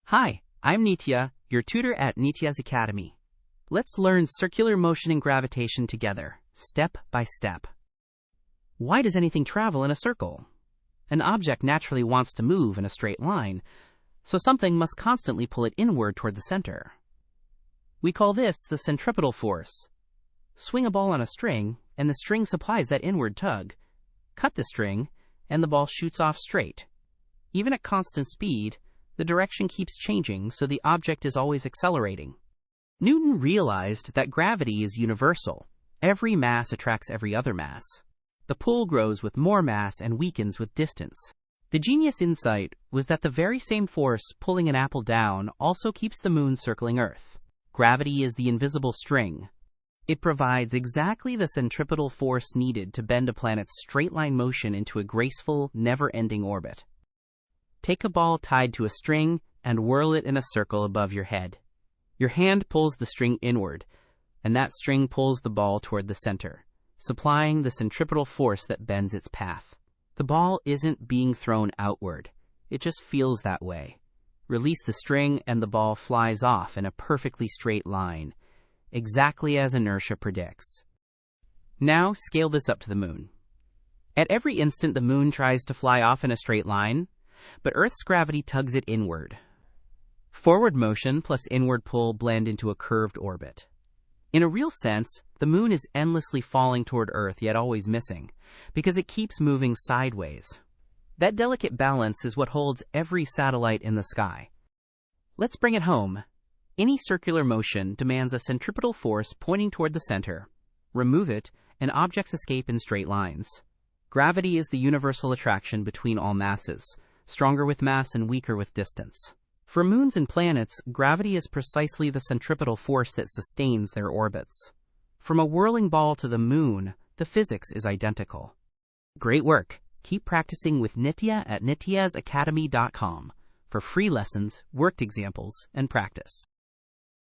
Hi, I'm Nitya, your tutor at Nityaz Academy. Let's learn circular motion and gravitation together, step by step. Why does anything travel in a circle? An object naturally wants to move in a straight line, so something must constantly pull it inward toward the center. We call this the centripetal force. Swing a ball on a string, and the string supplies that inward tug. Cut the string, and the ball shoots off straight. Even at constant speed, the direction keeps changing, so the object is always accelerating. Newton realized that gravity is universal. Every mass attracts every other mass. The pull grows with more mass and weakens with distance. The genius insight was that the very same force pulling an apple down also keeps the moon circling Earth. Gravity is the invisible string. It provides exactly the centripetal force needed to bend a planet's straight-line motion into a graceful, never-ending orbit. Take a ball tied to a string and whirl it in a circle above your head. Your hand pulls the string inward, and that string pulls the ball toward the center, supplying the centripetal force that bends its path. The ball isn't being thrown outward. It just feels that way. Release the string and the ball flies off in a perfectly straight line, exactly as inertia predicts. Now scale this up to the moon. At every instant the moon tries to fly off in a straight line, but Earth's gravity tugs it inward. Forward motion plus inward pull blend into a curved orbit. In a real sense, the moon is endlessly falling toward Earth yet always missing, because it keeps moving sideways. That delicate balance is what holds every satellite in the sky. Let's bring it home. Any circular motion demands a centripetal force pointing toward the center. Remove it, and objects escape in straight lines. Gravity is the universal attraction between all masses, stronger with mass and weaker with distance. For moons and planets, gravity is precisely the centripetal force that sustains their orbits. From a whirling ball to the moon, the physics is identical. Great work! Keep practicing with Nitya at nityazacademy.com for free lessons, worked examples, and practice.